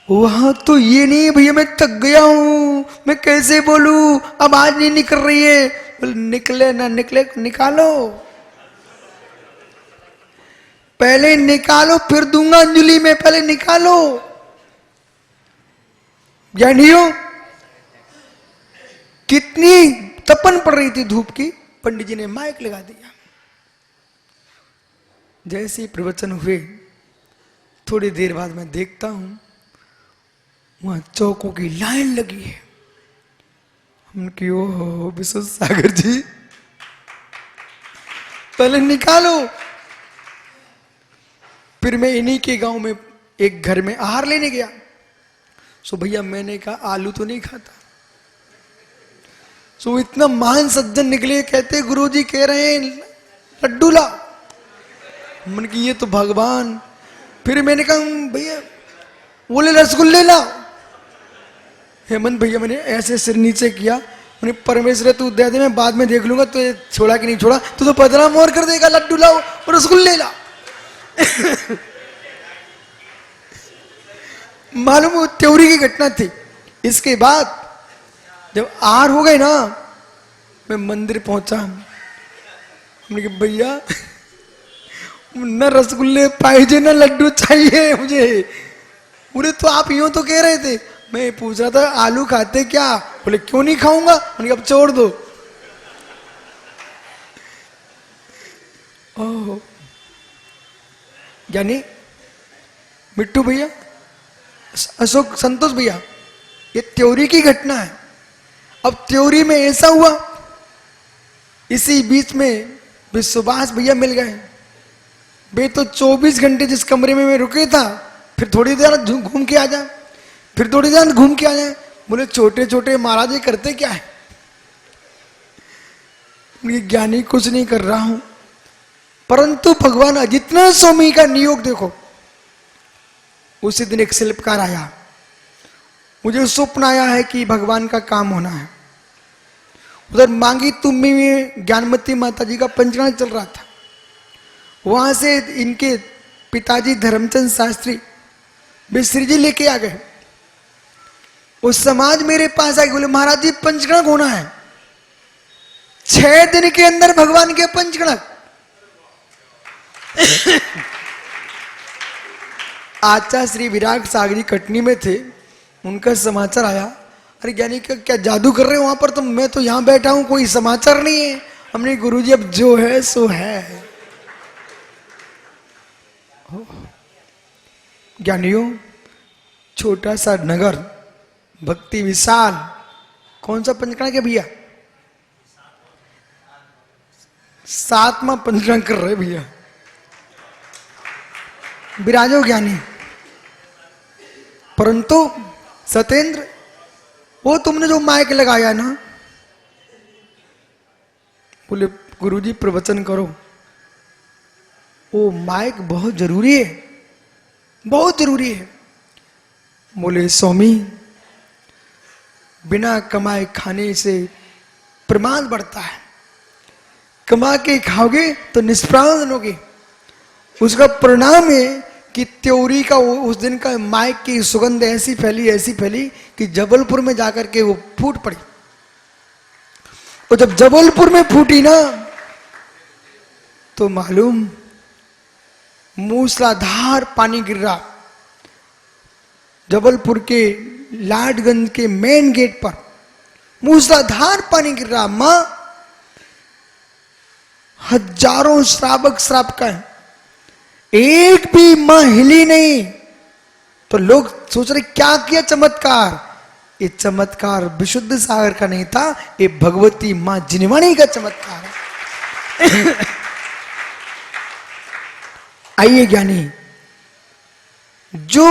S1: वहां तो ये नहीं भैया मैं थक गया हूं, मैं कैसे बोलूं, आवाज नहीं निकल रही है। बोले निकले ना निकले निकालो, पहले निकालो फिर दूंगा अंजलि में, पहले निकालो। ज्ञानियों, कितनी तपन पड़ रही थी धूप की, पंडित जी ने माइक लगा दिया, जैसे ही प्रवचन हुए थोड़ी देर बाद मैं देखता हूं वहां चौकों की लाइन लगी है। उनकी ओह विश्व सागर जी पहले निकालो। फिर मैं इन्हीं के गांव में एक घर में आहार लेने गया। सो भैया मैंने कहा आलू तो नहीं खाता। सो इतना महान सज्जन निकले, कहते गुरुजी कह रहे हैं लड्डू ला। मन की ये तो भगवान। फिर मैंने कहा भैया बोले रसगुल्ले ला। हेमंत भैया मैंने ऐसे सिर नीचे किया, उन्हें परमेश्वर तू दे दे मैं बाद में देख लूंगा तो छोड़ा कि नहीं छोड़ा, तू तो बदनाम और कर देगा। लड्डू लाओ और रसगुल्ले ला। मालूम वो त्योरी की घटना थी। इसके बाद जब आर हो गए ना मैं मंदिर पहुंचा। हमने कहा भैया न रसगुल्ले पाइजे न लड्डू चाहिए मुझे। बोले तो आप यूं तो कह रहे थे। मैं पूछ रहा था आलू खाते क्या? बोले क्यों नहीं खाऊंगा। मैंने कहा अब छोड़ दो। ओह यानी मिट्टू भैया, अशोक, संतोष भैया, ये त्योरी की घटना है। अब त्योरी में ऐसा हुआ, इसी बीच में विश्ववास भैया मिल गए। वे तो 24 घंटे जिस कमरे में मैं रुके था, फिर थोड़ी देर घूम के आ जाए, फिर थोड़ी देर घूम के आ जाए। बोले छोटे छोटे महाराज ये करते क्या है? ज्ञानी कुछ नहीं कर रहा हूं, परंतु भगवान जितना स्वामी का नियोग देखो। उसी दिन एक शिल्पकार आया, मुझे स्वप्न आया है कि भगवान का काम होना है। उधर मांगी तुम्बी में ज्ञानमती माता जी का पंचनाद चल रहा था। वहां से इनके पिताजी धर्मचंद शास्त्री मिश्री जी लेके आ गए। उस समाज मेरे पास आके बोले महाराज जी पंचगणक होना है, 6 दिन के अंदर भगवान के पंचगणक। आचार्य श्री विराग सागरी कटनी में थे, उनका समाचार आया। अरे ज्ञानी क्या जादू कर रहे हो वहां पर? तो मैं तो यहां बैठा हूं, कोई समाचार नहीं है। हमने गुरुजी अब जो है सो है। ज्ञानियों छोटा सा नगर, भक्ति विशाल, कौन सा पंचकड़ा के भैया? 7वां पंचकड़ा कर रहे भैया। विराजो ज्ञानी। परंतु सत्येंद्र वो तुमने जो माइक लगाया ना, बोले गुरुजी प्रवचन करो। वो माइक बहुत जरूरी है, बहुत जरूरी है। बोले स्वामी बिना कमाए खाने से प्रमाद बढ़ता है, कमा के खाओगे तो निष्प्राण बनोगे। उसका परिणाम है कि त्योरी का उस दिन का माइक की सुगंध ऐसी फैली कि जबलपुर में जाकर के वो फूट पड़ी। और जब जबलपुर में फूटी ना तो मालूम मूसलाधार पानी गिर रहा। जबलपुर के लाडगंज के मेन गेट पर मूसलाधार पानी गिर रहा। मां हजारों श्रावक श्रावक है, एक भी मां हिली नहीं। तो लोग सोच रहे क्या किया चमत्कार? ये चमत्कार विशुद्ध सागर का नहीं था, ये भगवती मां जिनवाणी का चमत्कार है। आइए ज्ञानी, जो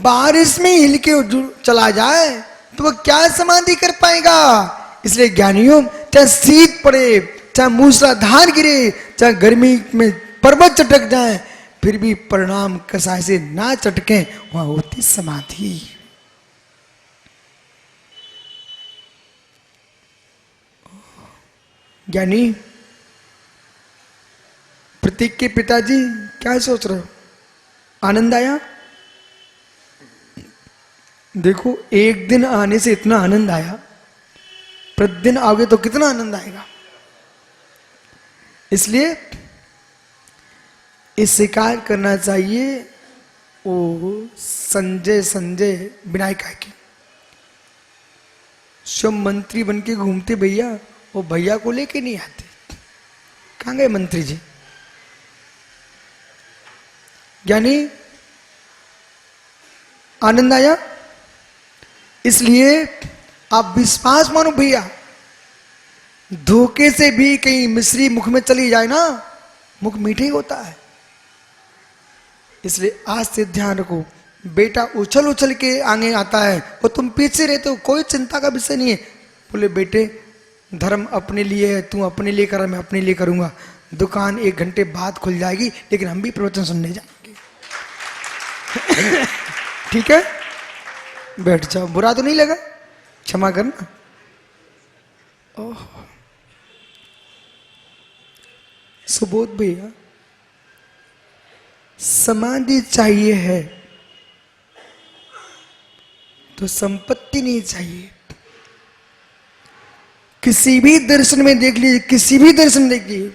S1: बारिश में हिल के चला जाए तो वह क्या समाधि कर पाएगा? इसलिए ज्ञानियों चाहे शीत पड़े, चाहे मूसलाधार गिरे, चाहे गर्मी में पर्वत चटक जाए, फिर भी परिणाम कसाय से ना चटके, वहां होती समाधि। ज्ञानी प्रतीक के पिताजी क्या सोच रहे हो? आनंद आया? देखो एक दिन आने से इतना आनंद आया, प्रतिदिन आओगे तो कितना आनंद आएगा। इसलिए इस स्वीकार करना चाहिए वो संजय विनायका की स्वयं मंत्री बन के घूमते भैया, वो भैया को लेके नहीं आते। कहां गए मंत्री जी? यानी आनंद आया? इसलिए आप विश्वास मानो भैया, धोखे से भी कहीं मिश्री मुख में चली जाए ना, मुख मीठे ही होता है। इसलिए आज से ध्यान रखो, बेटा उछल उछल के आगे आता है और तुम पीछे रहते हो, कोई चिंता का विषय नहीं है। बोले बेटे धर्म अपने लिए है, तू अपने लिए कर, मैं अपने लिए करूंगा। दुकान 1 घंटे बाद खुल जाएगी, लेकिन हम भी प्रवचन सुनने जाएंगे। ठीक है, बैठ जाओ, बुरा तो नहीं लगा, क्षमा करना। ओह सुबोध भैया, समाधि चाहिए है तो संपत्ति नहीं चाहिए। किसी भी दर्शन में देख लीजिए, किसी भी दर्शन देख लीजिए,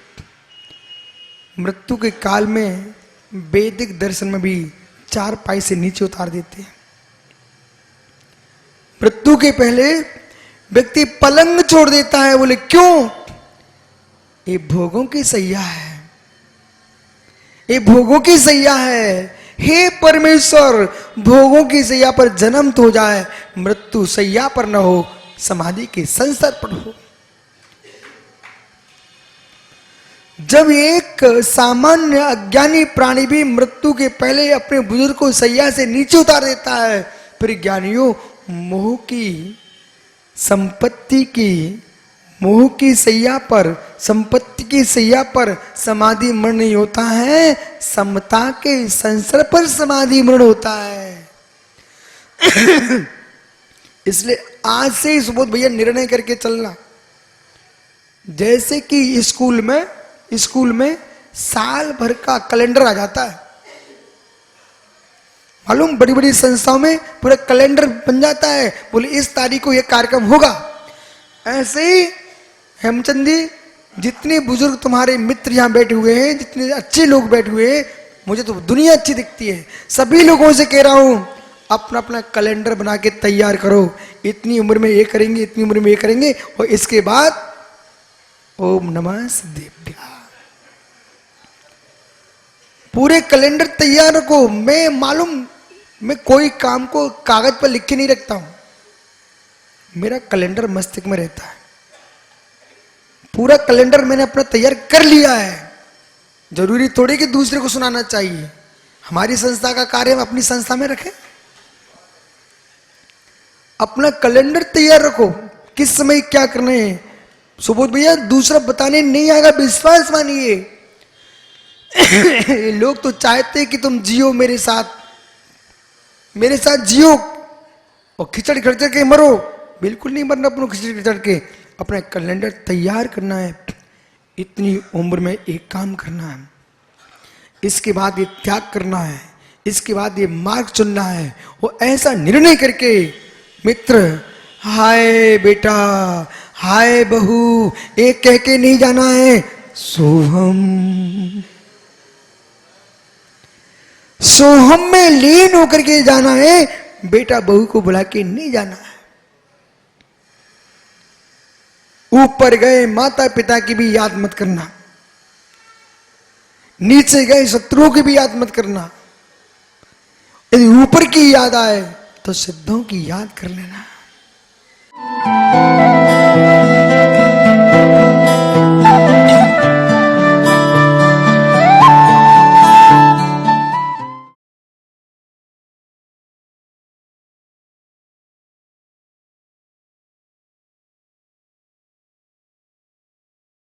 S1: मृत्यु के काल में वैदिक दर्शन में भी 4 पाई से नीचे उतार देते हैं। मृत्यु के पहले व्यक्ति पलंग छोड़ देता है। बोले क्यों? ये भोगों की सैया है, ये भोगों की सैया है। हे परमेश्वर, भोगों की सैया पर जन्म तो हो जाए, मृत्यु सैया पर न हो, समाधि के संसर पर हो। जब एक सामान्य अज्ञानी प्राणी भी मृत्यु के पहले अपने बुजुर्ग को सैया से नीचे उतार देता है, फिर ज्ञानियों मोह की, संपत्ति की, मोह की सैया पर, संपत्ति की सैया पर समाधि मरण नहीं होता है, समता के संसर पर समाधि मरण होता है। इसलिए आज से ही सुबोध भैया निर्णय करके चलना। जैसे कि स्कूल में साल भर का कैलेंडर आ जाता है, मालूम, बड़ी बड़ी संस्थाओं में पूरा कैलेंडर बन जाता है। बोले इस तारीख को यह कार्यक्रम होगा। ऐसे ही हेमचंद जी, जितने बुजुर्ग तुम्हारे मित्र यहां बैठे हुए हैं, जितने अच्छे लोग बैठे हुए हैं, मुझे तो दुनिया अच्छी दिखती है। सभी लोगों से कह रहा हूं, अपना अपना कैलेंडर बना के तैयार करो। इतनी उम्र में ये करेंगे, इतनी उम्र में ये करेंगे, और इसके बाद ओम नमः सिद्धेभ्यः। पूरे कैलेंडर तैयार रखो। मैं कोई काम को कागज पर लिख के नहीं रखता हूं, मेरा कैलेंडर मस्तिष्क में रहता है। पूरा कैलेंडर मैंने अपना तैयार कर लिया है। जरूरी थोड़ी कि दूसरे को सुनाना चाहिए। हमारी संस्था का कार्य हम अपनी संस्था में रखें। अपना कैलेंडर तैयार रखो, किस समय क्या करना है। सुबोध भैया दूसरा बताने नहीं आएगा, विश्वास मानिए। लोग तो चाहते कि तुम जियो मेरे साथ जियो और खिचड़ खिचड़ के मरो। बिल्कुल नहीं मरना, अपनों खिचड़ खिचड़ के। अपना कैलेंडर तैयार करना है। इतनी उम्र में एक काम करना है, इसके बाद ये त्याग करना है, इसके बाद ये मार्ग चुनना है। वो ऐसा निर्णय करके मित्र, हाय बेटा, हाय बहू, एक कह के नहीं जाना है, सोहम। सोहम में लीन होकर के जाना है, बेटा बहू को बुला के नहीं जाना है। ऊपर गए माता पिता की भी याद मत करना, नीचे गए शत्रुओं की भी याद मत करना। यदि ऊपर की याद आए तो सिद्धों की याद कर लेना।